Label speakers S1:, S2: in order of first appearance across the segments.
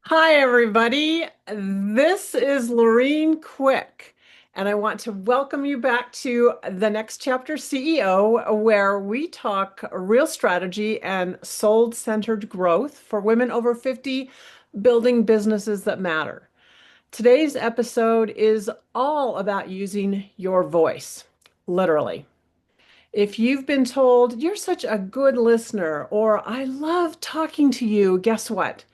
S1: Hi, everybody. This is Laureen Quick, and I want to welcome you back to the Next Chapter CEO, where we talk real strategy and soul-centered growth for women over 50 building businesses that matter. Today's episode is all about using your voice, literally. If you've been told you're such a good listener or I love talking to you, guess what?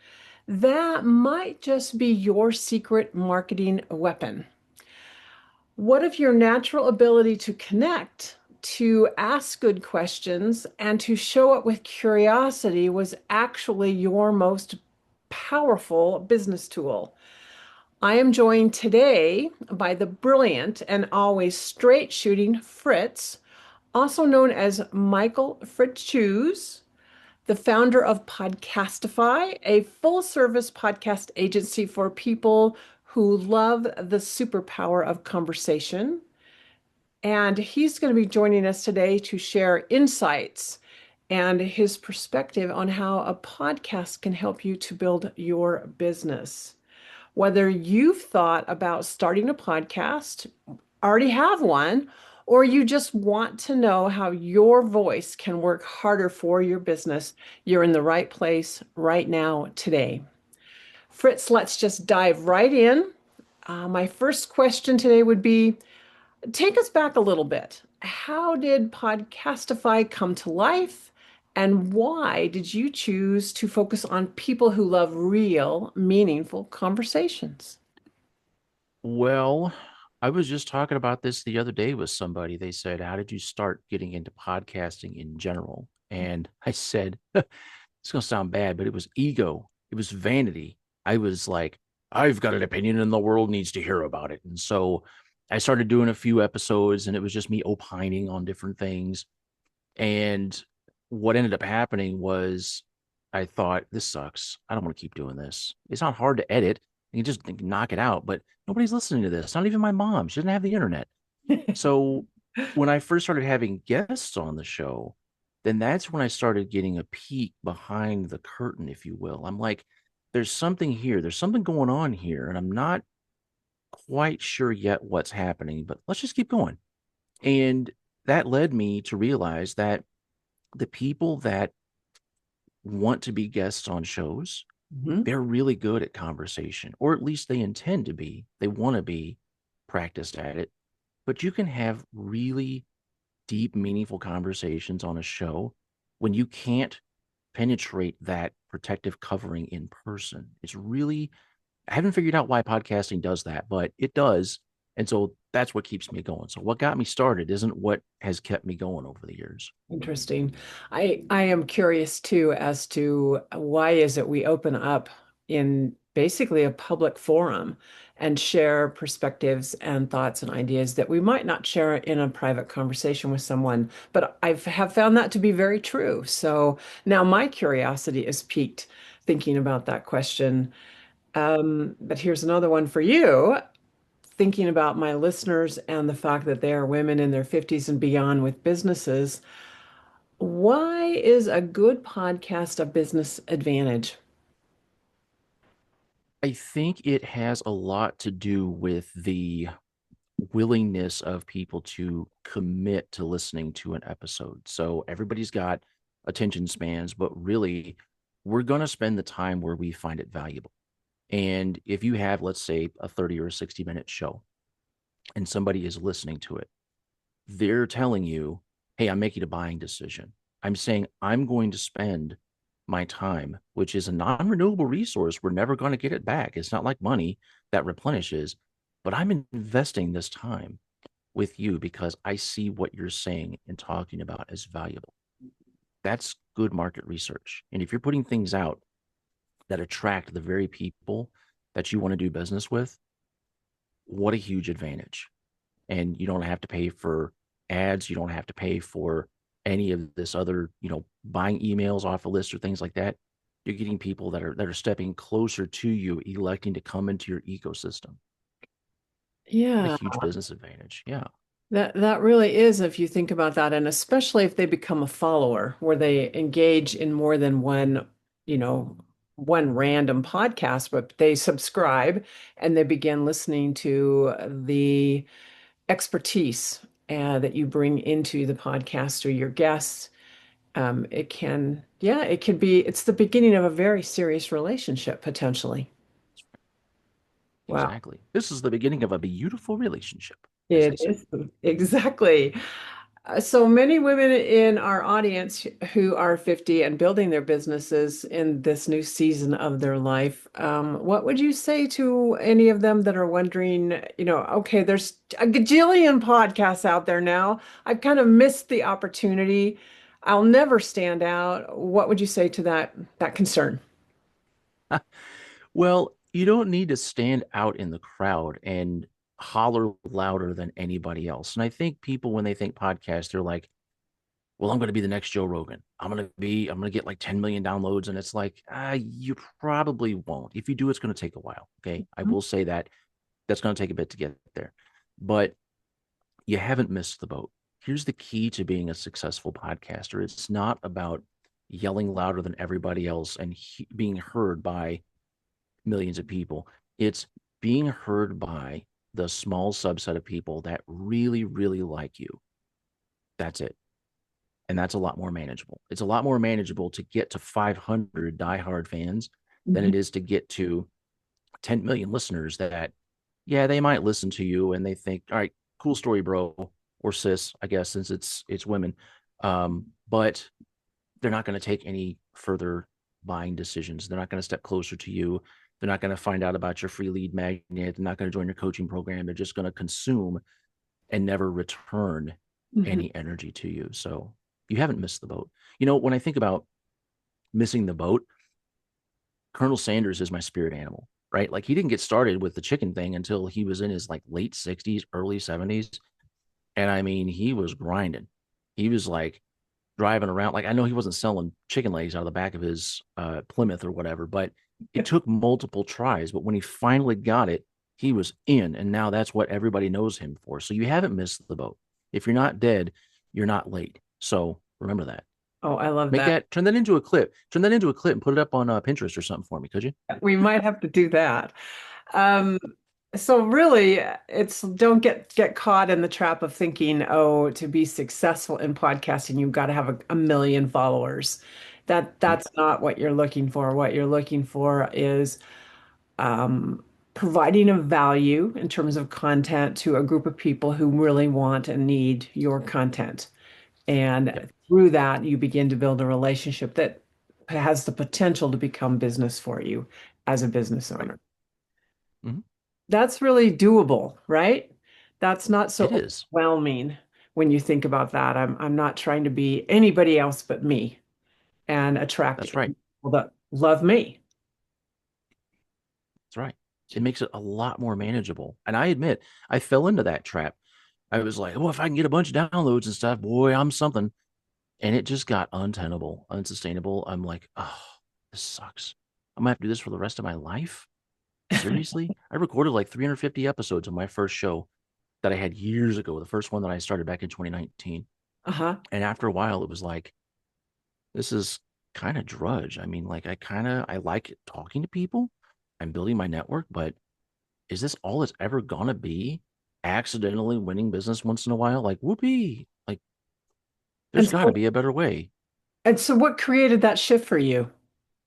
S1: That might just be your secret marketing weapon. What if your natural ability to connect, to ask good questions, and to show up with curiosity was actually your most powerful business tool? I am joined today by the brilliant and always straight shooting Fritz, also known as Michael Fritzius, the founder of Podcastify, a full service podcast agency for people who love the superpower of conversation. And he's going to be joining us today to share insights and his perspective on how a podcast can help you to build your business. Whether you've thought about starting a podcast, already have one, or you just want to know how your voice can work harder for your business, you're in the right place right now today. Fritz, let's just dive right in. My first question today would be, take us back a little bit. How did Podcastify come to life? And why did you choose to focus on people who love real, meaningful conversations?
S2: Well, I was just talking about this the other day with somebody. They said, "How did you start getting into podcasting in general?" And I said, "It's going to sound bad, but it was ego. It was vanity. I was like, I've got an opinion and the world needs to hear about it." And so I started doing a few episodes and it was just me opining on different things. And what ended up happening was I thought, this sucks. I don't want to keep doing this. It's not hard to edit. You can just knock it out, but nobody's listening to this. Not even my mom. She doesn't have the internet. So when I first started having guests on the show, then that's when I started getting a peek behind the curtain, if you will. I'm like, there's something here. There's something going on here. And I'm not quite sure yet what's happening, but let's just keep going. And that led me to realize that the people that want to be guests on shows,
S1: Mhm.
S2: they're really good at conversation, or at least they intend to be. They want to be practiced at it. But you can have really deep, meaningful conversations on a show when you can't penetrate that protective covering in person. It's really, I haven't figured out why podcasting does that, but it does. And so that's what keeps me going. So what got me started isn't what has kept me going over the years.
S1: Interesting. I am curious too as to why is it we open up in basically a public forum and share perspectives and thoughts and ideas that we might not share in a private conversation with someone. But have found that to be very true. So now my curiosity is piqued thinking about that question. But here's another one for you. Thinking about my listeners and the fact that they are women in their 50s and beyond with businesses. Why is a good podcast a business advantage?
S2: I think it has a lot to do with the willingness of people to commit to listening to an episode. So everybody's got attention spans, but really, we're going to spend the time where we find it valuable. And if you have, let's say, a 30 or a 60-minute show and somebody is listening to it, they're telling you, hey, I'm making a buying decision. I'm saying I'm going to spend my time, which is a non renewable resource. We're never going to get it back. It's not like money that replenishes, but I'm investing this time with you because I see what you're saying and talking about as valuable. That's good market research. And if you're putting things out that attract the very people that you want to do business with, what a huge advantage. And you don't have to pay for ads. You don't have to pay for any of this other, buying emails off a list or things like that. You're getting people that are stepping closer to you, electing to come into your ecosystem. What a
S1: Yeah,
S2: huge business advantage. Yeah.
S1: that really is if you think about that, and especially if they become a follower where they engage in more than one, you know, one random podcast, but they subscribe and they begin listening to the expertise that you bring into the podcast or your guests. It can be, it's the beginning of a very serious relationship potentially. Wow.
S2: Exactly. This is the beginning of a beautiful relationship, as
S1: It
S2: they say.
S1: is exactly. So many women in our audience who are 50 and building their businesses in this new season of their life, what would you say to any of them that are wondering, okay, there's a gajillion podcasts out there now. I've kind of missed the opportunity. I'll never stand out. What would you say to that concern?
S2: Well, you don't need to stand out in the crowd and holler louder than anybody else. And I think people, when they think podcast, they're like, well, I'm going to be the next Joe Rogan. I'm going to get like 10 million downloads. And it's like, you probably won't. If you do, it's going to take a while. Okay. I will say that that's going to take a bit to get there, but you haven't missed the boat. Here's the key to being a successful podcaster. It's not about yelling louder than everybody else and being heard by millions of people. It's being heard by the small subset of people that really, really like you. That's it. And that's a lot more manageable. It's a lot more manageable to get to 500 diehard fans than
S1: Mhm.
S2: it is to get to 10 million listeners that, yeah, they might listen to you and they think, all right, cool story, bro, or sis, I guess, since it's women. But they're not going to take any further buying decisions. They're not going to step closer to you. They're not going to find out about your free lead magnet. They're not going to join your coaching program. They're just going to consume and never return
S1: Mhm.
S2: any energy to you. So you haven't missed the boat. You know, when I think about missing the boat, Colonel Sanders is my spirit animal, right? Like he didn't get started with the chicken thing until he was in his like late 60s, early 70s. And I mean, he was grinding. He was like driving around. Like I know he wasn't selling chicken legs out of the back of his Plymouth or whatever, but it took multiple tries. But when he finally got it, he was in, and now that's what everybody knows him for. So you haven't missed the boat. If you're not dead, you're not late. So remember that.
S1: Oh, I love
S2: Make
S1: that.
S2: that turn that into a clip. Turn that into a clip and put it up on Pinterest or something for me, could you?
S1: We might have to do that. Um, so really, it's don't get caught in the trap of thinking, oh, to be successful in podcasting, you've got to have a million followers.
S2: Mm-hmm.
S1: That's not what you're looking for. What you're looking for is providing a value in terms of content to a group of people who really want and need your content.
S2: Yep.
S1: And through that, you begin to build a relationship that has the potential to become business for you as a business
S2: Right.
S1: owner.
S2: Mm-hmm.
S1: That's really doable, right? That's not
S2: It
S1: so
S2: is.
S1: overwhelming when you think about that. I'm not trying to be anybody else but me and attract
S2: That's right.
S1: people that love me.
S2: That's right. It makes it a lot more manageable. And I admit, I fell into that trap. I was like, oh, if I can get a bunch of downloads and stuff, boy, I'm something. And it just got untenable, unsustainable. I'm like, oh, this sucks. I'm gonna have to do this for the rest of my life. Seriously? I recorded like 350 episodes of my first show that I had years ago, the first one that I started back in 2019.
S1: Uh-huh.
S2: And after a while, it was like, this is kind of drudge. I mean, like I like talking to people. I'm building my network, but is this all it's ever gonna be? Accidentally winning business once in a while? Like, whoopee. Like, there's
S1: And
S2: gotta
S1: so,
S2: be a better way.
S1: and so what created that shift for you?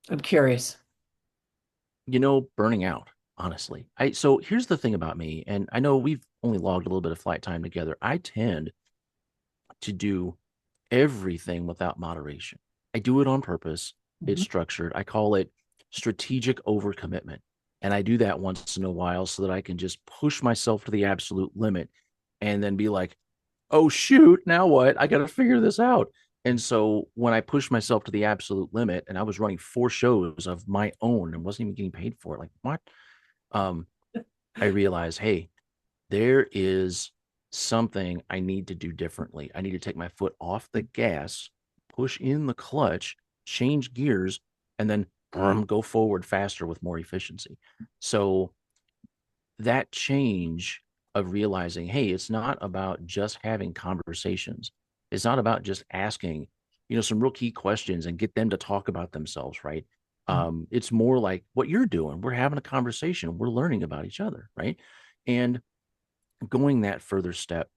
S1: I'm curious.
S2: Burning out, honestly. I so here's the thing about me, and I know we've only logged a little bit of flight time together. I tend to do everything without moderation. I do it on purpose. It's
S1: Mhm.
S2: structured. I call it strategic overcommitment. And I do that once in a while so that I can just push myself to the absolute limit and then be like, oh, shoot, now what? I got to figure this out. And so when I pushed myself to the absolute limit and I was running 4 shows of my own and wasn't even getting paid for it, like, what? Um, I realized, hey, there is something I need to do differently. I need to take my foot off the gas, push in the clutch, change gears, and then go forward faster with more efficiency. So that change of realizing, hey, it's not about just having conversations. It's not about just asking, some real key questions and get them to talk about themselves, right? It's more like what you're doing. We're having a conversation. We're learning about each other, right? And going that further step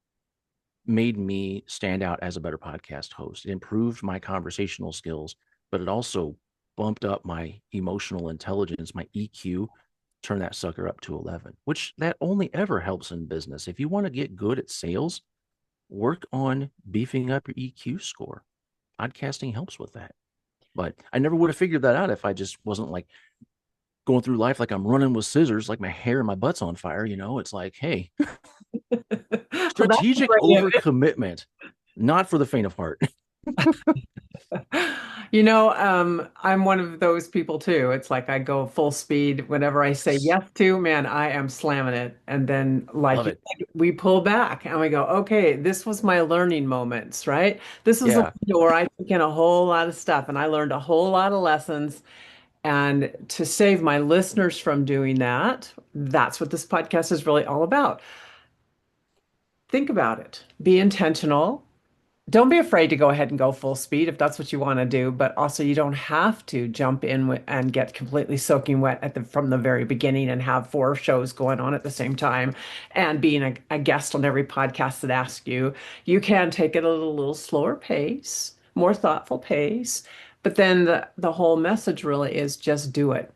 S2: made me stand out as a better podcast host. It improved my conversational skills, but it also bumped up my emotional intelligence, my EQ, turn that sucker up to 11, which that only ever helps in business. If you want to get good at sales, work on beefing up your EQ score. Podcasting helps with that. But I never would have figured that out if I just wasn't like going through life like I'm running with scissors, like my hair and my butt's on fire. It's like, hey,
S1: Well, that's a
S2: strategic
S1: great
S2: overcommitment, not for the faint of heart.
S1: I'm one of those people too. It's like I go full speed whenever I say
S2: Yes.
S1: yes to, man, I am slamming it. And then, like
S2: Love
S1: you
S2: it.
S1: said, we pull back and we go, okay, this was my learning moments, right? This was the
S2: Yeah.
S1: window where I took in a whole lot of stuff and I learned a whole lot of lessons. And to save my listeners from doing that, that's what this podcast is really all about. Think about it, be intentional. Don't be afraid to go ahead and go full speed if that's what you want to do, but also you don't have to jump in and get completely soaking wet from the very beginning and have four shows going on at the same time and being a guest on every podcast that asks you. You can take it at a little slower pace, more thoughtful pace, but then the whole message really is just do it.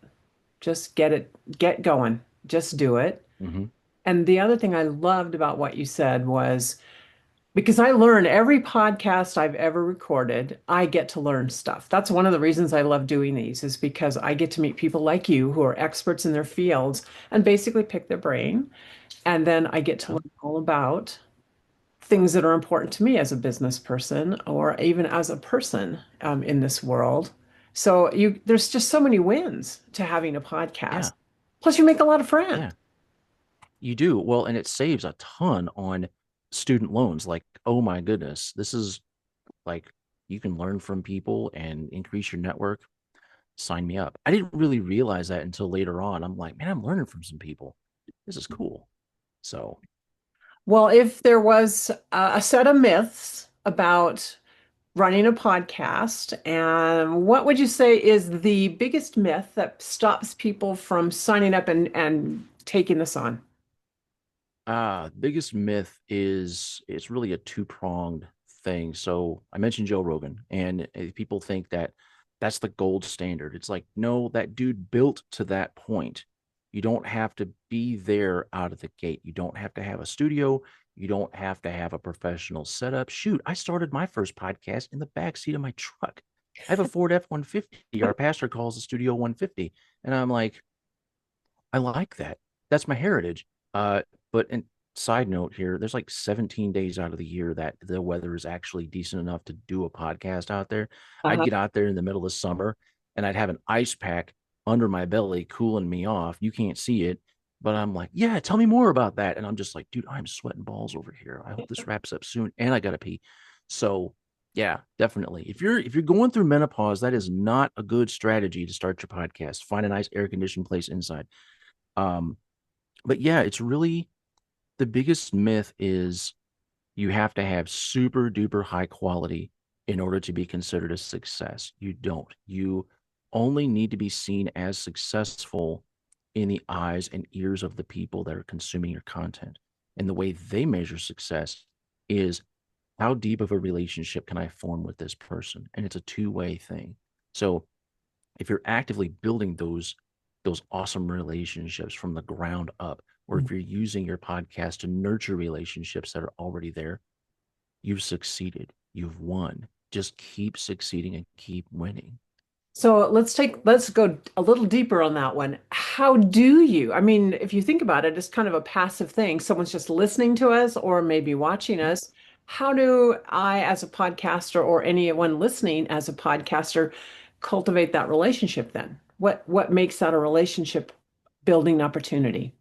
S1: Just get going. Just do it.
S2: Mm-hmm.
S1: And the other thing I loved about what you said was because I learn every podcast I've ever recorded, I get to learn stuff. That's one of the reasons I love doing these, is because I get to meet people like you who are experts in their fields and basically pick their brain. And then I get to
S2: Yeah.
S1: learn all about things that are important to me as a business person or even as a person in this world. So there's just so many wins to having a podcast.
S2: Yeah.
S1: Plus, you make a lot of friends.
S2: Yeah. You do. Well, and it saves a ton on student loans. Like, oh my goodness, this is like you can learn from people and increase your network. Sign me up. I didn't really realize that until later on. I'm like, man, I'm learning from some people. This is cool. So,
S1: Well, if there was a set of myths about running a podcast, and what would you say is the biggest myth that stops people from signing up and taking this on?
S2: biggest myth is it's really a two-pronged thing. So I mentioned Joe Rogan, and people think that that's the gold standard. It's like, no, that dude built to that point. You don't have to be there out of the gate. You don't have to have a studio. You don't have to have a professional setup. Shoot, I started my first podcast in the back seat of my truck. I have a Ford F-150. Our pastor calls the studio 150. And I'm like, I like that. That's my heritage. But and side note here, there's like 17 days out of the year that the weather is actually decent enough to do a podcast out there. I'd
S1: Uh-huh.
S2: get out there in the middle of summer and I'd have an ice pack under my belly cooling me off. You can't see it, but I'm like, yeah, tell me more about that. And I'm just like, dude, I'm sweating balls over here. I hope this wraps up soon. And I gotta pee. So yeah, definitely. If you're going through menopause, that is not a good strategy to start your podcast. Find a nice air conditioned place inside. Um, but yeah, it's really the biggest myth is you have to have super duper high quality in order to be considered a success. You don't. You only need to be seen as successful in the eyes and ears of the people that are consuming your content. And the way they measure success is how deep of a relationship can I form with this person? And it's a two-way thing. So if you're actively building those awesome relationships from the ground up, or if you're using your podcast to nurture relationships that are already there, you've succeeded. You've won. Just keep succeeding and keep winning.
S1: So let's go a little deeper on that one. How do you? I mean, if you think about it, it's kind of a passive thing. Someone's just listening to us or maybe watching us. How do I, as a podcaster, or anyone listening as a podcaster, cultivate that relationship then? What makes that a relationship building opportunity?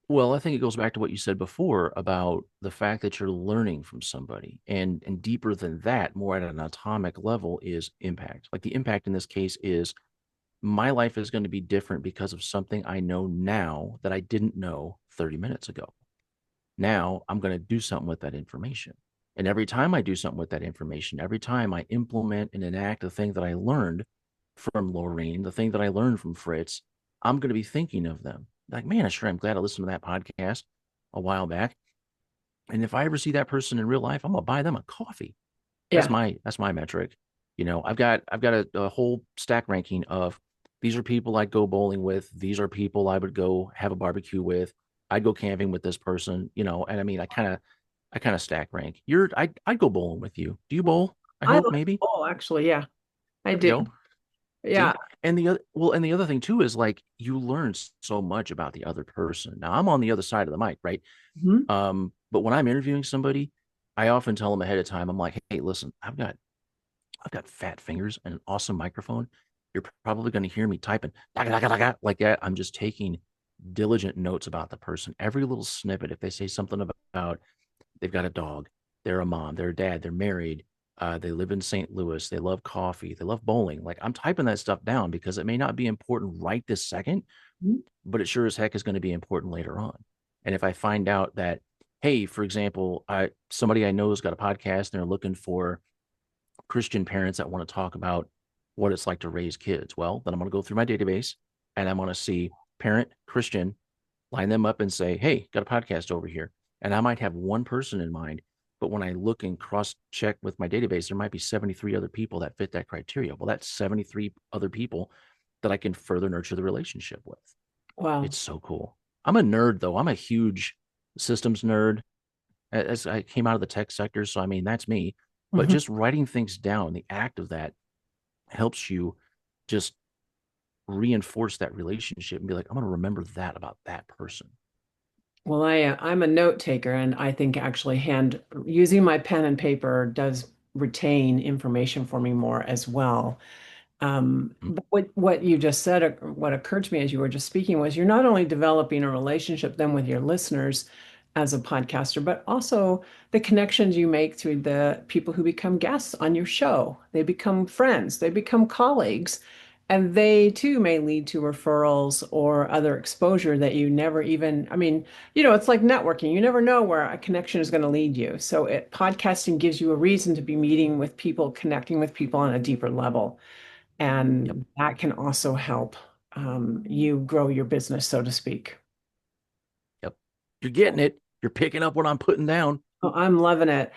S2: Well, I think it goes back to what you said before about the fact that you're learning from somebody. And deeper than that, more at an atomic level, is impact. Like the impact in this case is my life is going to be different because of something I know now that I didn't know 30 minutes ago. Now I'm going to do something with that information. And every time I do something with that information, every time I implement and enact a thing that I learned from Laureen, the thing that I learned from Fritz, I'm going to be thinking of them. Like, man, I'm glad I listened to that podcast a while back. And if I ever see that person in real life, I'm gonna buy them a coffee.
S1: Yeah.
S2: That's my metric. I've got a whole stack ranking of these are people I'd go bowling with. These are people I would go have a barbecue with. I'd go camping with this person, and I mean I kind of stack rank. I'd go bowling with you. Do you bowl? I
S1: I
S2: hope
S1: like
S2: maybe.
S1: bowl, actually. Yeah, I
S2: There we
S1: do.
S2: go.
S1: Yeah.
S2: See? And the other thing too is like you learn so much about the other person. Now I'm on the other side of the mic, right?
S1: Mhm.
S2: But when I'm interviewing somebody, I often tell them ahead of time, I'm like, hey, listen, I've got fat fingers and an awesome microphone. You're probably going to hear me typing like that. I'm just taking diligent notes about the person. Every little snippet. If they say something about they've got a dog, they're a mom, they're a dad, they're married, they live in St. Louis, they love coffee, they love bowling. Like I'm typing that stuff down because it may not be important right this second,
S1: Mhm.
S2: but it sure as heck is going to be important later on. And if I find out that, hey, for example, somebody I know has got a podcast and they're looking for Christian parents that want to talk about what it's like to raise kids, well, then I'm going to go through my database and I'm going to see parent Christian, line them up and say, hey, got a podcast over here. And I might have one person in mind, but when I look and cross check with my database, there might be 73 other people that fit that criteria. Well, that's 73 other people that I can further nurture the relationship with.
S1: Wow.
S2: It's so cool. I'm a nerd though. I'm a huge systems nerd as I came out of the tech sector. So I mean, that's me. But
S1: Mhm.
S2: just writing things down, the act of that helps you just reinforce that relationship and be like, I'm going to remember that about that person.
S1: Well, I'm a note taker, and I think actually hand using my pen and paper does retain information for me more as well.
S2: Mhm.
S1: But what you just said, what occurred to me as you were just speaking was you're not only developing a relationship then with your listeners as a podcaster, but also the connections you make through the people who become guests on your show. They become friends, they become colleagues, and they too may lead to referrals or other exposure that you never even, I mean, it's like networking. You never know where a connection is going to lead you. So podcasting gives you a reason to be meeting with people, connecting with people on a deeper level.
S2: Yep.
S1: And that can also help you grow your business, so to speak.
S2: Yep. You're getting it. You're picking up what I'm putting down.
S1: Oh, I'm loving it.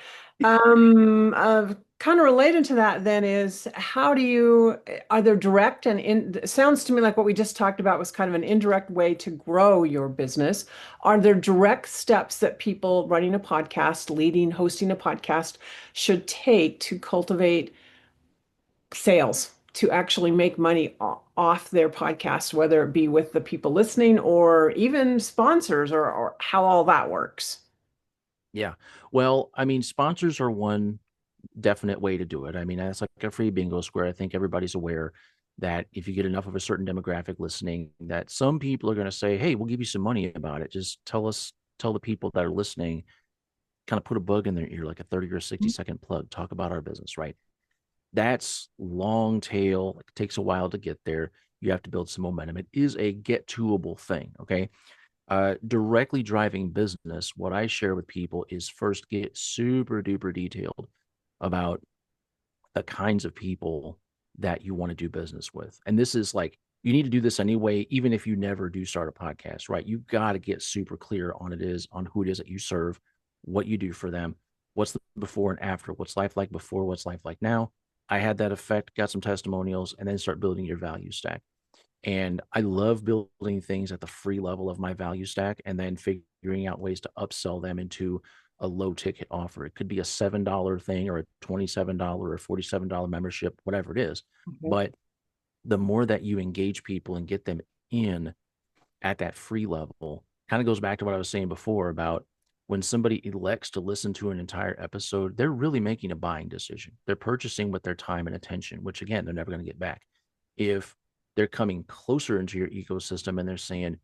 S1: Kind of related to that then is how do you, are there direct and it sounds to me like what we just talked about was kind of an indirect way to grow your business. Are there direct steps that people running a podcast, leading, hosting a podcast should take to cultivate sales to actually make money off their podcast, whether it be with the people listening or even sponsors or how all that works?
S2: Yeah. Well, I mean, sponsors are one definite way to do it. I mean, that's like a free bingo square. I think everybody's aware that if you get enough of a certain demographic listening, that some people are going to say, hey, we'll give you some money about it. Just tell the people that are listening, kind of put a bug in their ear, like a 30 or 60-second plug, talk about our business, right? That's long tail. It takes a while to get there. You have to build some momentum. It is a get toable thing. Okay. Directly driving business, what I share with people is first get super duper detailed about the kinds of people that you want to do business with. And this is like, you need to do this anyway, even if you never do start a podcast, right? You've got to get super clear on who it is that you serve, what you do for them, what's the before and after, what's life like before, what's life like now. I had that effect, got some testimonials, and then start building your value stack. And I love building things at the free level of my value stack and then figuring out ways to upsell them into a low ticket offer. It could be a $7 thing or a $27 or $47 membership, whatever it is.
S1: Okay.
S2: But the more that you engage people and get them in at that free level, kind of goes back to what I was saying before about when somebody elects to listen to an entire episode, they're really making a buying decision. They're purchasing with their time and attention, which again, they're never going to get back. If they're coming closer into your ecosystem and they're saying,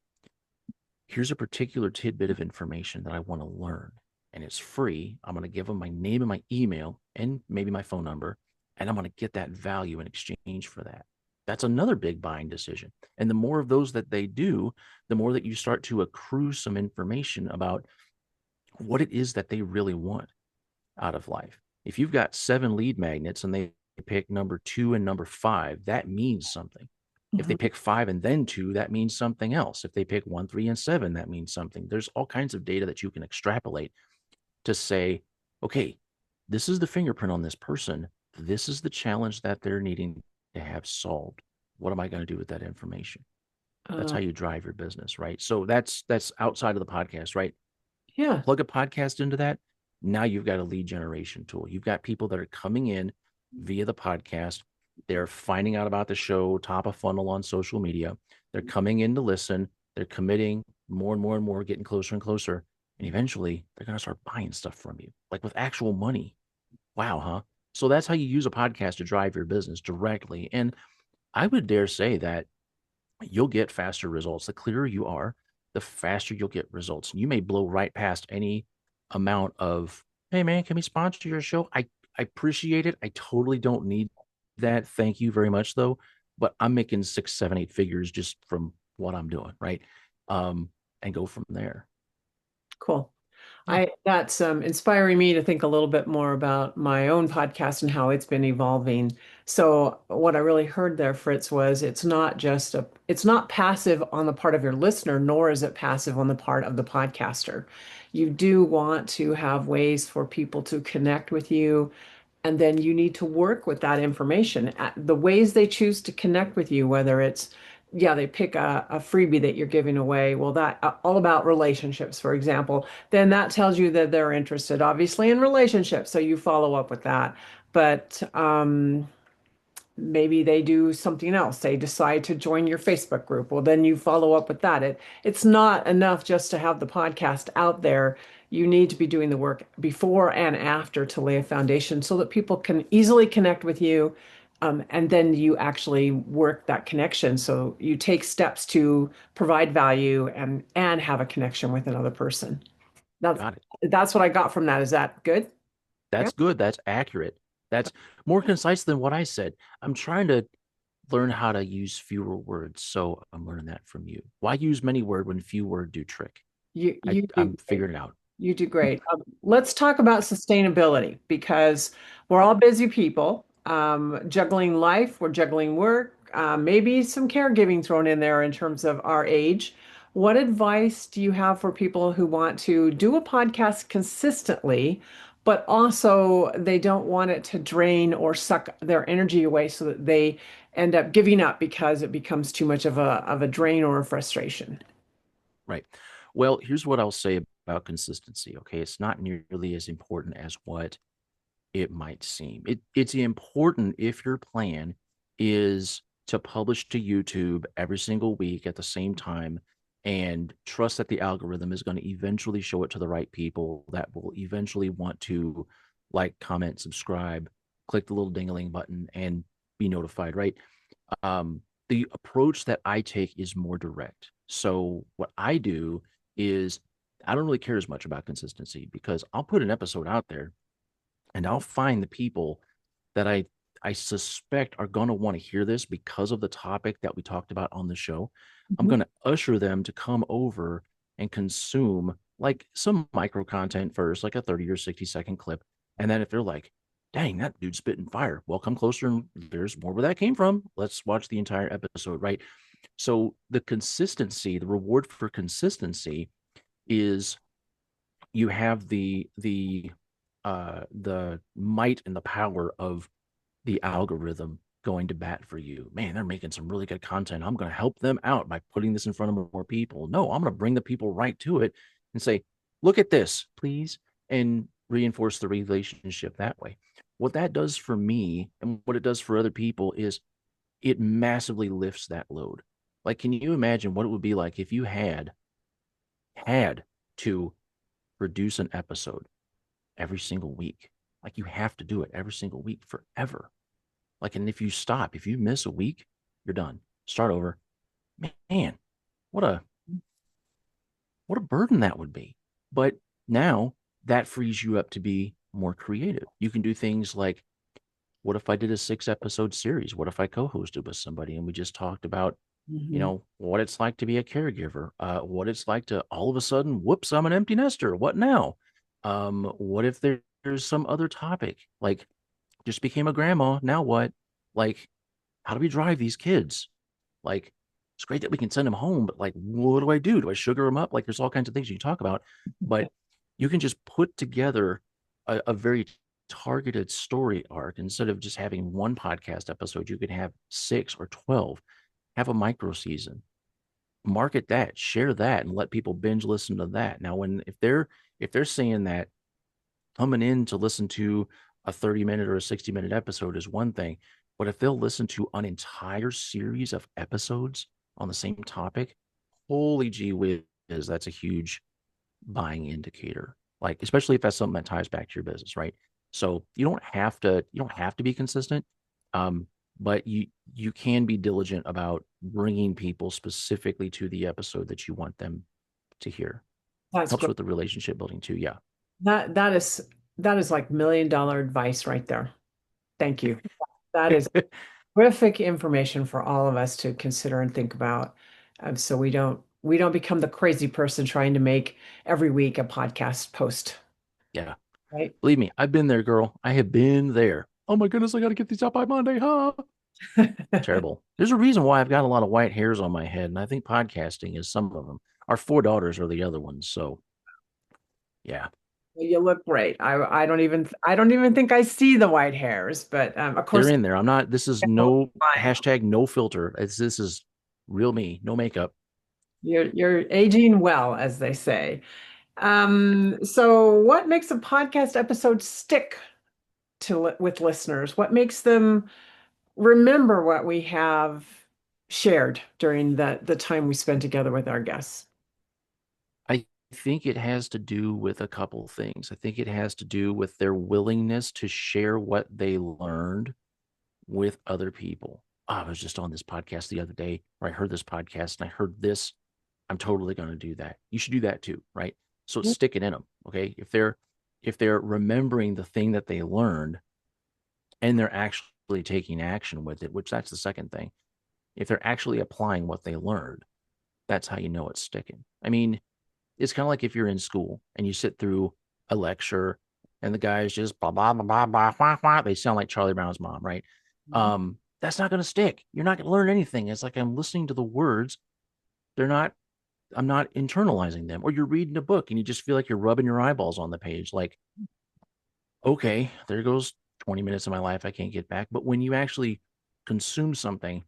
S2: here's a particular tidbit of information that I want to learn and it's free. I'm going to give them my name and my email and maybe my phone number, and I'm going to get that value in exchange for that. That's another big buying decision. And the more of those that they do, the more that you start to accrue some information about what it is that they really want out of life. If you've got 7 lead magnets and they pick number 2 and number 5, that means something. If they
S1: Mhm.
S2: pick 5 and then 2, that means something else. If they pick 1, 3, and 7, that means something. There's all kinds of data that you can extrapolate to say, okay, this is the fingerprint on this person. This is the challenge that they're needing to have solved. What am I going to do with that information? That's
S1: Uh,
S2: how you drive your business, right? So that's outside of the podcast, right?
S1: yeah.
S2: Plug a podcast into that. Now you've got a lead generation tool. You've got people that are coming in via the podcast. They're finding out about the show, top of funnel on social media. They're coming in to listen. They're committing more and more and more, getting closer and closer. And eventually they're going to start buying stuff from you, like with actual money. Wow, huh? So that's how you use a podcast to drive your business directly. And I would dare say that you'll get faster results. The clearer you are, the faster you'll get results. And you may blow right past any amount of, hey man, can we sponsor your show? I appreciate it. I totally don't need that. Thank you very much though. But I'm making 6, 7, 8 figures just from what I'm doing, right? And go from there.
S1: Cool.
S2: Yeah,
S1: That's inspiring me to think a little bit more about my own podcast and how it's been evolving. So what I really heard there, Fritz, was it's not passive on the part of your listener, nor is it passive on the part of the podcaster. You do want to have ways for people to connect with you, and then you need to work with that information. The ways they choose to connect with you, whether it's, yeah, they pick a freebie that you're giving away. Well, that all about relationships, for example, then that tells you that they're interested, obviously, in relationships. So you follow up with that. But maybe they do something else. They decide to join your Facebook group. Well, then you follow up with that. It's not enough just to have the podcast out there. You need to be doing the work before and after to lay a foundation so that people can easily connect with you. And then you actually work that connection. So you take steps to provide value and have a connection with another person. That's
S2: got it.
S1: that's what I got from that. Is that good? Yeah.
S2: That's good. That's accurate. That's more concise than what I said. I'm trying to learn how to use fewer words. So I'm learning that from you. Why use many word when few word do trick?
S1: You do
S2: I'm
S1: great.
S2: figuring it out.
S1: You do great. Let's talk about sustainability because we're all busy people, juggling life, we're juggling work, maybe some caregiving thrown in there in terms of our age. What advice do you have for people who want to do a podcast consistently, but also they don't want it to drain or suck their energy away so that they end up giving up because it becomes too much of a drain or a frustration?
S2: Right. Well, here's what I'll say about consistency. Okay. It's not nearly as important as what it might seem. It's important if your plan is to publish to YouTube every single week at the same time and trust that the algorithm is going to eventually show it to the right people that will eventually want to like, comment, subscribe, click the little ding-a-ling button and be notified, right? The approach that I take is more direct. So what I do is I don't really care as much about consistency because I'll put an episode out there and I'll find the people that I suspect are going to want to hear this because of the topic that we talked about on the show. I'm
S1: Mhm.
S2: going to usher them to come over and consume like some micro content first, like a 30 or 60-second clip. And then if they're like, dang, that dude's spitting fire, well, come closer and there's more where that came from. Let's watch the entire episode, right? So the consistency, the reward for consistency is you have the might and the power of the algorithm going to bat for you. Man, they're making some really good content. I'm going to help them out by putting this in front of more people. No, I'm going to bring the people right to it and say, look at this, please, and reinforce the relationship that way. What that does for me and what it does for other people is it massively lifts that load. Like, can you imagine what it would be like if you had to produce an episode every single week? Like, you have to do it every single week forever. Like, and if you stop, if you miss a week, you're done. Start over. Man, what a what a burden that would be. But now that frees you up to be more creative. You can do things like, what if I did a 6 episode series? What if I co-hosted with somebody and we just talked about,
S1: Mhm.
S2: what it's like to be a caregiver, what it's like to all of a sudden, whoops, I'm an empty nester. What now? What if there's some other topic like just became a grandma. Now what? Like, how do we drive these kids? Like, it's great that we can send them home, but like, what do I do? Do I sugar them up? Like, there's all kinds of things you can talk about, but you can just put together a very targeted story arc instead of just having one podcast episode. You could have 6 or 12, have a micro season, market that, share that, and let people binge listen to that. Now, when if they're saying that coming in to listen to a 30-minute or a 60-minute episode is one thing, but if they'll listen to an entire series of episodes on the same topic, holy gee whiz, that's a huge buying indicator. Like, especially if that's something that ties back to your business, right? So you don't have to be consistent, um, but you can be diligent about bringing people specifically to the episode that you want them to hear.
S1: That's
S2: Helps
S1: great.
S2: with the relationship building too. Yeah.
S1: That that is that is like $1 million advice right there. Thank you. That is terrific information for all of us to consider and think about. So we don't become the crazy person trying to make every week a podcast post,
S2: Yeah.
S1: right?
S2: Believe me, I've been there, girl. I have been there. Oh my goodness, I got to get these out by Monday, huh? Terrible. There's a reason why I've got a lot of white hairs on my head, and I think podcasting is some of them. Our 4 daughters are the other ones. So yeah,
S1: You look great. I don't even think I see the white hairs, but of
S2: they're
S1: course
S2: in there. I'm not. This is no hashtag no filter. This is real me, no makeup.
S1: you're aging well, as they say. So what makes a podcast episode stick with listeners? What makes them remember what we have shared during the time we spend together with our guests?
S2: I think it has to do with a couple things. I think it has to do with their willingness to share what they learned with other people. Oh, I was just on this podcast the other day, or I heard this podcast and I heard this. I'm totally going to do that. You should do that too, right? So it's sticking in them. Okay. If they're remembering the thing that they learned and they're actually taking action with it, which that's the second thing. If they're actually applying what they learned, that's how you know it's sticking. I mean, it's kind of like if you're in school and you sit through a lecture and the guys just blah blah blah blah blah blah, blah. They sound like Charlie Brown's mom, right? That's not going to stick. You're not going to learn anything. It's like I'm listening to the words. They're not. I'm not internalizing them. Or you're reading a book and you just feel like you're rubbing your eyeballs on the page. Like, okay, there goes 20 minutes of my life I can't get back. But when you actually consume something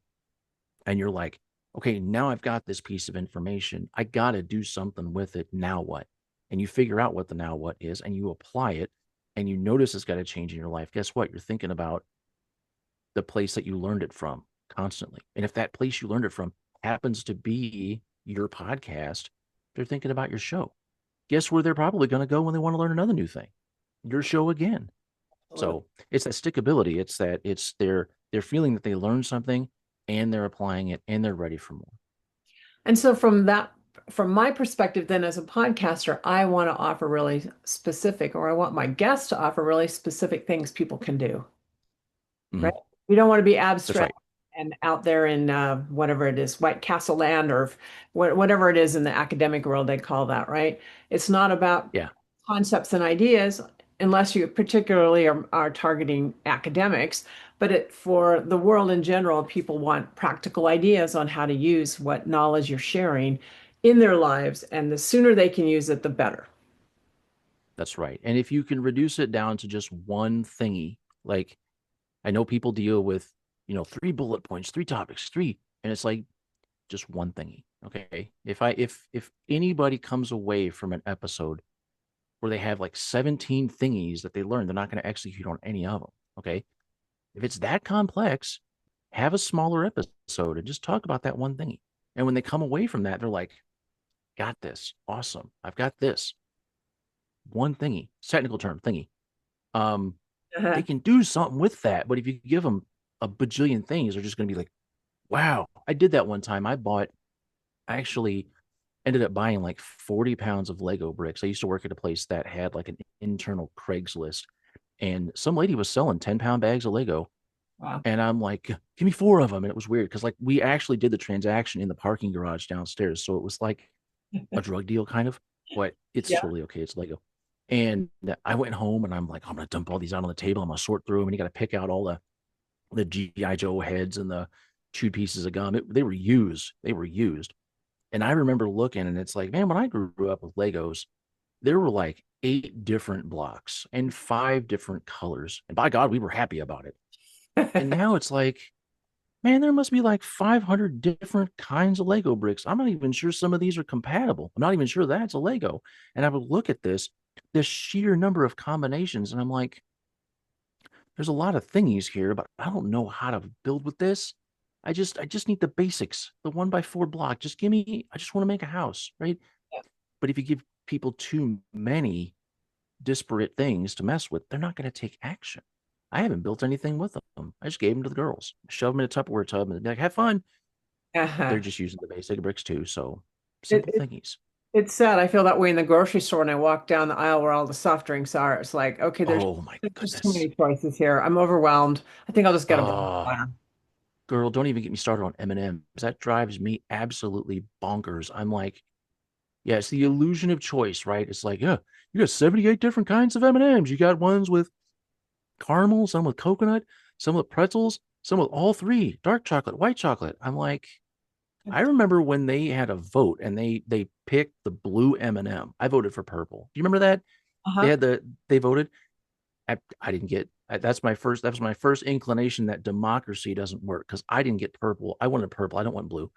S2: and you're like, okay, now I've got this piece of information. I got to do something with it. Now what? And you figure out what the now what is and you apply it and you notice it's got to change in your life. Guess what? You're thinking about the place that you learned it from constantly. And if that place you learned it from happens to be your podcast, they're thinking about your show. Guess where they're probably going to go when they want to learn another new thing? Your show again. So it's that stickability. It's they're feeling that they learned something and they're applying it and they're ready for more.
S1: And so from my perspective, then as a podcaster, I want to offer really specific, or I want my guests to offer really specific things people can do, right?
S2: Mhm.
S1: We don't want to be
S2: That's
S1: abstract
S2: right.
S1: and out there in whatever it is, White Castle land, or whatever it is in the academic world they call that, right? It's not about
S2: Yeah,
S1: concepts and ideas unless you particularly are targeting academics, but for the world in general, people want practical ideas on how to use what knowledge you're sharing in their lives, and the sooner they can use it, the better.
S2: that's right. And if you can reduce it down to just one thingy, like I know people deal with, 3 bullet points, 3 topics, three, and it's like just one thingy. Okay. If anybody comes away from an episode where they have like 17 thingies that they learned, they're not going to execute on any of them. Okay. If it's that complex, have a smaller episode and just talk about that one thingy. And when they come away from that, they're like, got this. Awesome. I've got this one thingy, technical term thingy. Um, they
S1: Uh-huh.
S2: can do something with that. But if you give them a bajillion things, they're just going to be like, wow, I did that one time. I actually ended up buying like 40 pounds of Lego bricks. I used to work at a place that had like an internal Craigslist, and some lady was selling 10-pound bags of Lego.
S1: Wow.
S2: And I'm like, give me 4 of them. And it was weird because like we actually did the transaction in the parking garage downstairs. So it was like a drug deal kind of, but it's
S1: Yeah.
S2: totally okay. It's Lego. And I went home and I'm like, I'm gonna dump all these out on the table. I'm gonna sort through them, and you got to pick out all the GI Joe heads and the chewed pieces of gum. They were used. They were used. And I remember looking, and it's like, man, when I grew up with Legos, there were like 8 different blocks and 5 different colors. And by God, we were happy about it. And now it's like, man, there must be like 500 different kinds of Lego bricks. I'm not even sure some of these are compatible. I'm not even sure that's a Lego. And I would look at this sheer number of combinations, and I'm like, there's a lot of thingies here, but I don't know how to build with this. I just need the basics, the 1x4 block. Just give me, I just want to make a house, right? But if you give people too many disparate things to mess with, they're not going to take action. I haven't built anything with them. I just gave them to the girls, shove them in a Tupperware tub, and be like, have fun. They're
S1: Uh-huh.
S2: just using the basic bricks too. So
S1: It,
S2: simple
S1: it
S2: thingies.
S1: it's sad. I feel that way in the grocery store when I walk down the aisle where all the soft drinks are. It's like, okay,
S2: Oh my
S1: there's just too
S2: goodness.
S1: many choices here. I'm overwhelmed. I think I'll just get a bottle of
S2: Oh,
S1: water.
S2: girl, don't even get me started on M&Ms. That drives me absolutely bonkers. I'm like, yeah, it's the illusion of choice, right? It's like, yeah, you got 78 different kinds of M&Ms. You got ones with caramel, some with coconut, some with pretzels, some with all three, dark chocolate, white chocolate. I'm like, I remember when they had a vote and they picked the blue M&M. I voted for purple. Do you remember that? They
S1: Uh-huh.
S2: had they voted. I didn't get that's my first that was my first inclination that democracy doesn't work because I didn't get purple. I wanted purple. I don't want blue.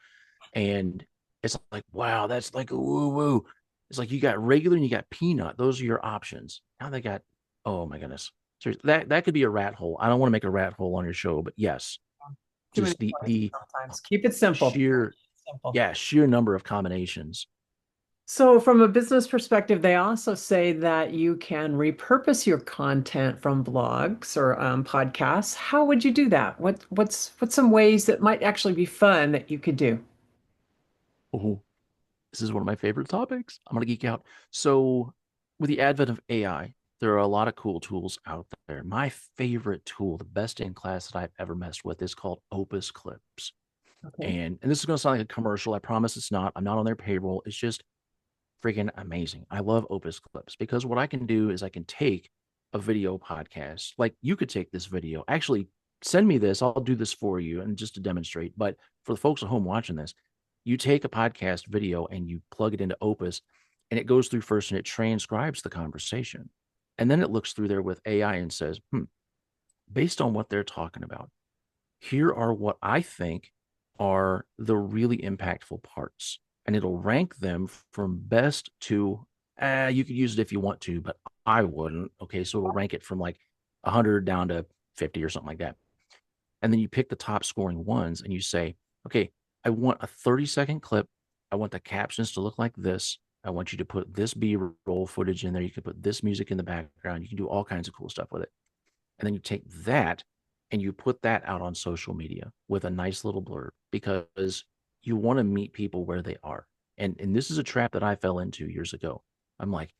S2: And it's like, wow, that's like a woo woo. It's like you got regular and you got peanut. Those are your options. Now they got, oh my goodness. Seriously, that could be a rat hole. I don't want to make a rat hole on your show, but yes,
S1: Too many
S2: just the
S1: choices
S2: the
S1: sometimes. Keep it simple.
S2: sheer,
S1: Simple.
S2: yeah, sheer number of combinations.
S1: So, from a business perspective, they also say that you can repurpose your content from blogs or podcasts. How would you do that? What's some ways that might actually be fun that you could do?
S2: Oh, this is one of my favorite topics. I'm gonna geek out. So, with the advent of AI, there are a lot of cool tools out there. My favorite tool, the best in class that I've ever messed with, is called Opus Clips.
S1: Okay.
S2: And this is going to sound like a commercial. I promise it's not. I'm not on their payroll. It's just freaking amazing. I love Opus Clips because what I can do is I can take a video podcast. Like you could take this video. Actually, send me this. I'll do this for you and just to demonstrate. But for the folks at home watching this, you take a podcast video and you plug it into Opus and it goes through first and it transcribes the conversation. And then it looks through there with AI and says, based on what they're talking about, here are what I think are the really impactful parts. And it'll rank them from best to, you could use it if you want to, but I wouldn't. Okay. So it'll rank it from like 100 down to 50 or something like that. And then you pick the top scoring ones and you say, okay, I want a 30-second clip. I want the captions to look like this. I want you to put this B roll footage in there. You can put this music in the background. You can do all kinds of cool stuff with it. And then you take that and you put that out on social media with a nice little blurb because you want to meet people where they are. And this is a trap that I fell into years ago. I'm like,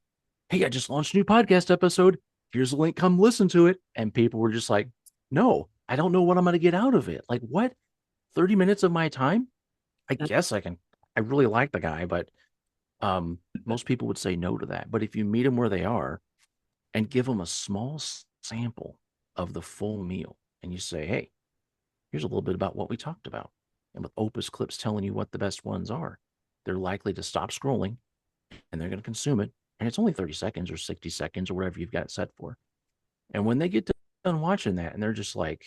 S2: hey, I just launched a new podcast episode. Here's a link. Come listen to it. And people were just like, no, I don't know what I'm going to get out of it. Like, what? 30 minutes of my time? I guess I can. I really like the guy, but most people would say no to that. But if you meet them where they are and give them a small sample of the full meal and you say, hey, here's a little bit about what we talked about. And with Opus Clips telling you what the best ones are, they're likely to stop scrolling and they're going to consume it. And it's only 30 seconds or 60 seconds or whatever you've got it set for. And when they get done watching that and they're just like,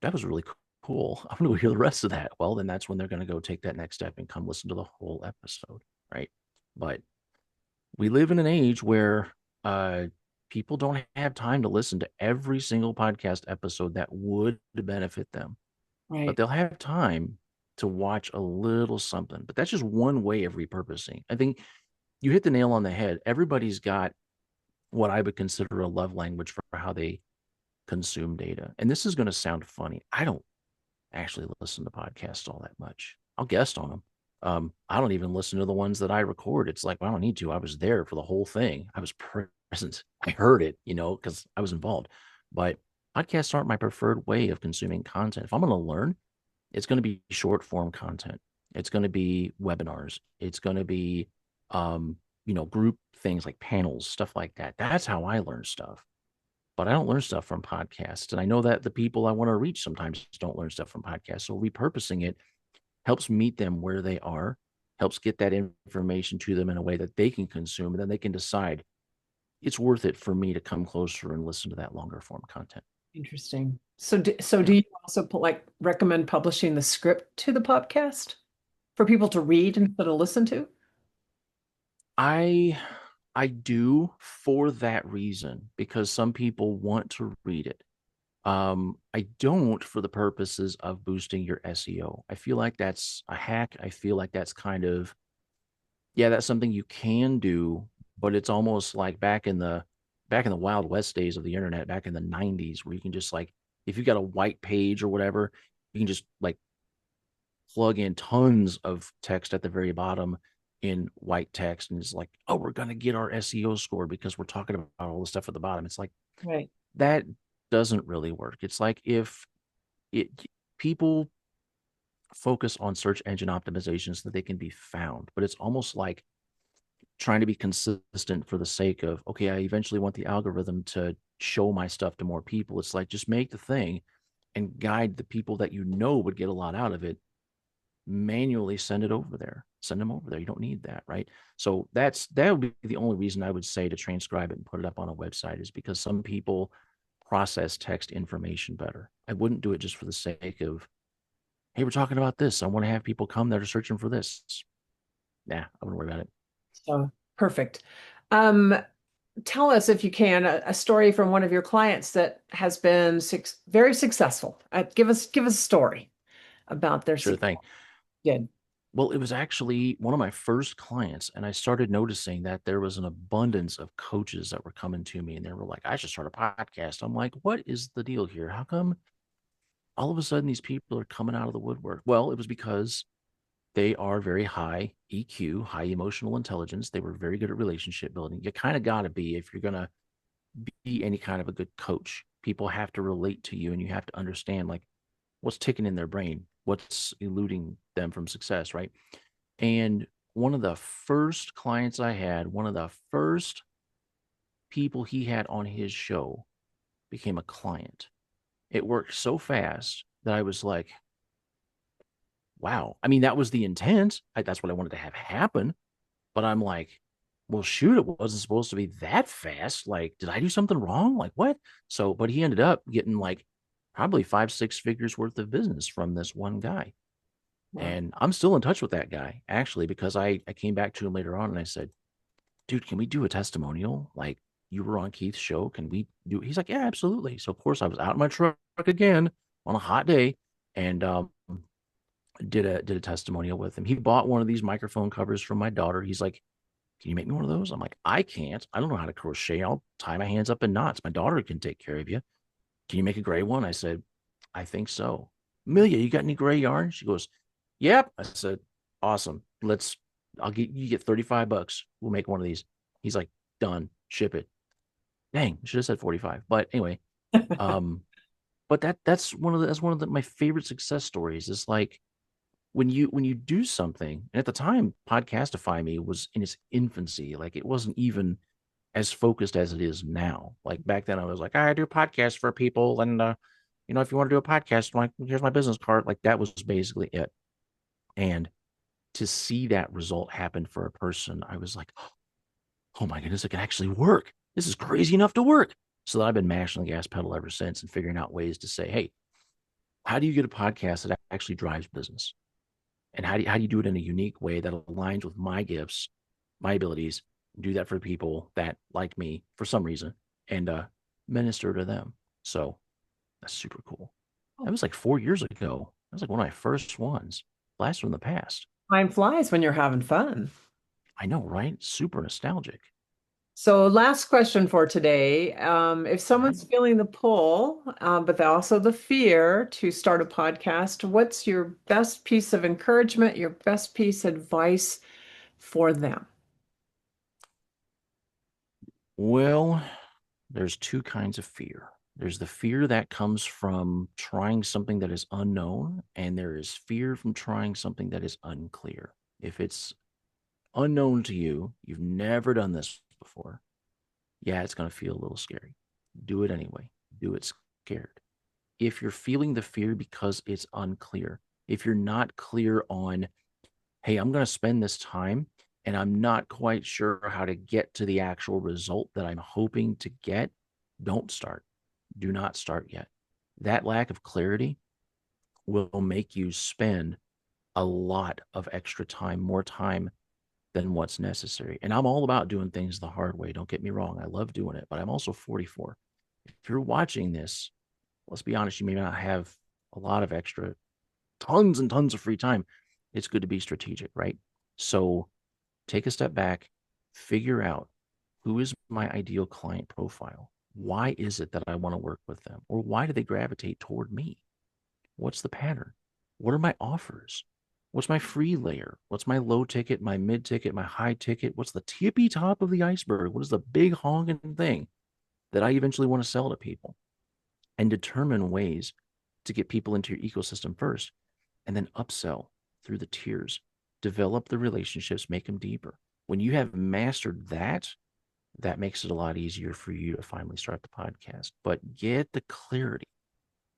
S2: that was really cool. I'm going to hear the rest of that. Well, then that's when they're going to go take that next step and come listen to the whole episode. Right. But we live in an age where people don't have time to listen to every single podcast episode that would benefit them, but
S1: Right.
S2: they'll have time to watch a little something. But that's just one way of repurposing. I think you hit the nail on the head. Everybody's got what I would consider a love language for how they consume data. And this is going to sound funny. I don't actually listen to podcasts all that much. I'll guest on them. I don't even listen to the ones that I record. It's like, well, I don't need to. I was there for the whole thing. I was present. I heard it, because I was involved. But podcasts aren't my preferred way of consuming content. If I'm going to learn, it's going to be short form content. It's going to be webinars. It's going to be group things like panels, stuff like that. That's how I learn stuff. But I don't learn stuff from podcasts. And I know that the people I want to reach sometimes don't learn stuff from podcasts. So repurposing it helps meet them where they are, helps get that information to them in a way that they can consume. And then they can decide it's worth it for me to come closer and listen to that longer form content.
S1: Interesting. So
S2: Yeah.
S1: do you also recommend publishing the script to the podcast for people to read instead of listen to?
S2: I I do for that reason because some people want to read it. I don't for the purposes of boosting your SEO. I feel like that's a hack. I feel like that's kind of, yeah, that's something you can do, but it's almost like back in the Wild West days of the internet, back in the 90s, where you can just like, if you got a white page or whatever, you can just like plug in tons of text at the very bottom in white text, and it's like, oh, we're gonna get our SEO score because we're talking about all the stuff at the bottom. It's like
S1: Right.
S2: that doesn't really work. It's like if it people focus on search engine optimization so that they can be found, but it's almost like trying to be consistent for the sake of, okay, I eventually want the algorithm to show my stuff to more people. It's like just make the thing and guide the people that would get a lot out of it, manually send them over there. You don't need that, right? So that would be the only reason I would say to transcribe it and put it up on a website, is because some people process text information better. I wouldn't do it just for the sake of, hey, we're talking about this, I want to have people come that are searching for this. Nah, I wouldn't worry about it.
S1: So perfect. Um, Tell us, if you can, a story from one of your clients that has been very successful. Give us a story about their
S2: Sure
S1: success.
S2: thing.
S1: Good.
S2: Well, it was actually one of my first clients, and I started noticing that there was an abundance of coaches that were coming to me, and they were like, I should start a podcast. I'm like, what is the deal here? How come all of a sudden these people are coming out of the woodwork? Well, it was because they are very high EQ, high emotional intelligence. They were very good at relationship building. You kind of got to be if you're going to be any kind of a good coach. People have to relate to you, and you have to understand like what's ticking in their brain, what's eluding them from success, right? And one of the first clients I had, one of the first people he had on his show became a client. It worked so fast that I was like, wow. I mean, that was the intent. That's what I wanted to have happen. But I'm like, well, shoot, it wasn't supposed to be that fast. Like, did I do something wrong? Like, what? So, but he ended up getting like probably 5, 6 figures worth of business from this one guy.
S1: Wow.
S2: And I'm still in touch with that guy actually, because I came back to him later on and I said, dude, can we do a testimonial? Like, you were on Keith's show. Can we do? He's like, yeah, absolutely. So of course I was out in my truck again on a hot day, and did a testimonial with him. He bought one of these microphone covers from my daughter. He's like, can you make me one of those? I'm like, I can't. I don't know how to crochet. I'll tie my hands up in knots. My daughter can take care of you. Can you make a gray one? I said, I think so. Amelia, you got any gray yarn? She goes, yep. I said, awesome. I'll get 35 bucks. We'll make one of these. He's like, done. Ship it. Dang, I should have said 45. But anyway, um, but that's one of my favorite success stories. Is like when you do something, and at the time, Podcastify Me was in its infancy. Like it wasn't even as focused as it is now. Like back then, I was like, I do podcasts for people, and if you want to do a podcast, like here's my business card. Like that was basically it. And to see that result happen for a person, I was like, oh my goodness, it can actually work. This is crazy enough to work. So I've been mashing the gas pedal ever since and figuring out ways to say, hey, how do you get a podcast that actually drives business? And how do you do it in a unique way that aligns with my gifts, my abilities, do that for people that like me for some reason, and minister to them. So that's super cool. That was like 4 years ago. That was like one of my first ones. Last one in the past.
S1: Time flies when you're having fun.
S2: I know, right? Super nostalgic.
S1: So, last question for today. If
S2: All right.
S1: someone's feeling the pull, but also the fear to start a podcast, what's your best piece of encouragement, your best piece of advice for them?
S2: Well, there's two kinds of fear. There's the fear that comes from trying something that is unknown, and there is fear from trying something that is unclear. If it's unknown to you, you've never done this before, yeah, it's going to feel a little scary. Do it anyway. Do it scared. If you're feeling the fear because it's unclear, if you're not clear on, hey, I'm going to spend this time and I'm not quite sure how to get to the actual result that I'm hoping to get, don't start. Do not start yet. That lack of clarity will make you spend a lot of extra time, more time than what's necessary. And I'm all about doing things the hard way. Don't get me wrong. I love doing it, but I'm also 44. If you're watching this, let's be honest, you may not have a lot of extra, tons and tons of free time. It's good to be strategic, right? So take a step back, figure out who is my ideal client profile? Why is it that I want to work with them? Or why do they gravitate toward me? What's the pattern? What are my offers? What's my free layer? What's my low ticket, my mid ticket, my high ticket? What's the tippy top of the iceberg? What is the big honking thing that I eventually want to sell to people? And determine ways to get people into your ecosystem first and then upsell through the tiers, develop the relationships, make them deeper. When you have mastered that, that makes it a lot easier for you to finally start the podcast. But get the clarity.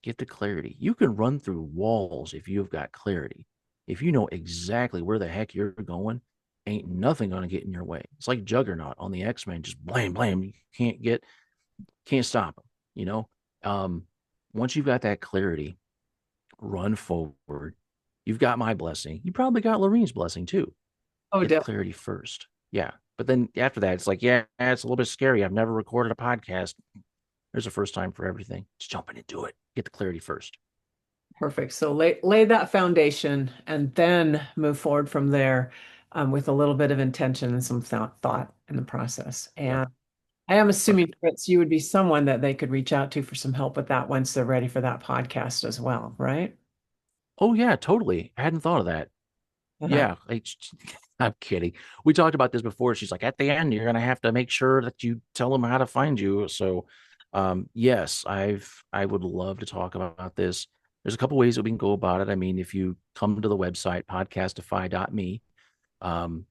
S2: Get the clarity. You can run through walls if you've got clarity. If you know exactly where the heck you're going, ain't nothing going to get in your way. It's like Juggernaut on the X-Men, just blam, blam. You can't stop them, you know? Um, Once you've got that clarity, run forward. You've got my blessing. You probably got Laureen's blessing too.
S1: Oh,
S2: Get the
S1: definitely.
S2: clarity first. Yeah. But then after that, it's like, yeah, it's a little bit scary. I've never recorded a podcast. There's a first time for everything. Just jumping into it. Get the clarity first.
S1: Perfect. So lay that foundation and then move forward from there with a little bit of intention and some thought in the process.
S2: Yep.
S1: And I am assuming,
S2: Perfect.
S1: Fritz, you would be someone that they could reach out to for some help with that once they're ready for that podcast as well, right?
S2: Oh, yeah, totally. I hadn't thought of that.
S1: Uh-huh.
S2: Yeah. I'm kidding. We talked about this before. She's like, at the end, you're going to have to make sure that you tell them how to find you. So, yes, I would love to talk about this. There's a couple ways that we can go about it. I mean, if you come to the website, podcastify.me,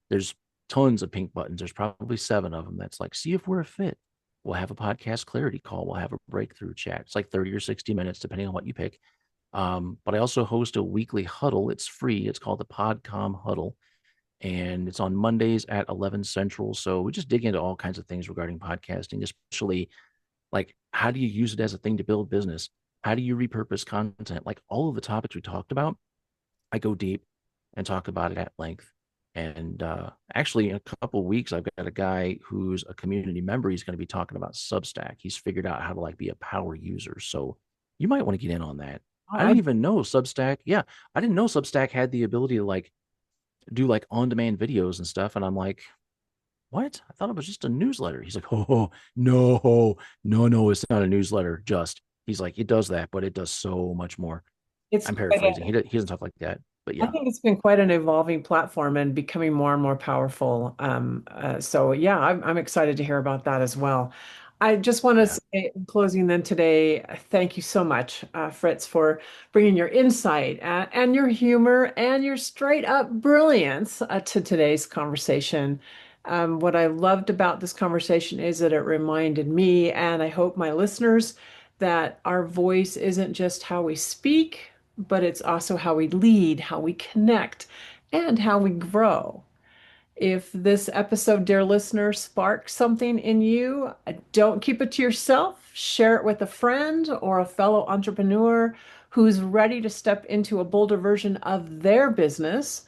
S2: there's tons of pink buttons. There's probably 7 of them. That's like, see if we're a fit. We'll have a podcast clarity call. We'll have a breakthrough chat. It's like 30 or 60 minutes, depending on what you pick. But I also host a weekly huddle. It's free. It's called the Podcom Huddle, and it's on Mondays at 11 Central. So we just dig into all kinds of things regarding podcasting, especially like how do you use it as a thing to build business? How do you repurpose content? Like all of the topics we talked about, I go deep and talk about it at length. And actually, in a couple of weeks, I've got a guy who's a community member. He's going to be talking about Substack. He's figured out how to like be a power user. So you might want to get in on that. I
S1: I,
S2: didn't even know Substack. Yeah, I didn't know Substack had the ability to like do like on-demand videos and stuff. And I'm like, what? I thought it was just a newsletter. He's like, oh no, no, it's not a newsletter. Just he's like, it does that, but it does so much more.
S1: it's
S2: I'm
S1: quite
S2: paraphrasing. He doesn't talk like that, but
S1: I
S2: yeah,
S1: think it's been quite an evolving platform and becoming more and more powerful. So yeah, I'm excited to hear about that as well. I just want to
S2: yeah.
S1: say in closing then today, thank you so much, Fritz, for bringing your insight and your humor and your straight up brilliance to today's conversation. What I loved about this conversation is that it reminded me, and I hope my listeners, that our voice isn't just how we speak, but it's also how we lead, how we connect, and how we grow. If this episode, dear listener, sparked something in you, don't keep it to yourself. Share it with a friend or a fellow entrepreneur who's ready to step into a bolder version of their business.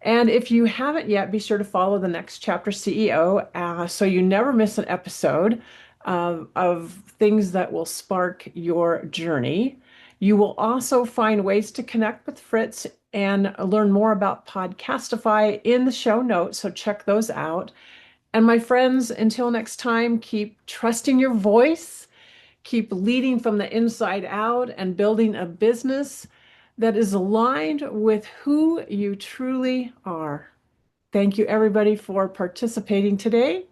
S1: And if you haven't yet, be sure to follow the Next Chapter CEO so you never miss an episode of things that will spark your journey. You will also find ways to connect with Fritz and learn more about Podcastify in the show notes. So check those out. And my friends, until next time, keep trusting your voice, keep leading from the inside out, and building a business that is aligned with who you truly are. Thank you, everybody, for participating today.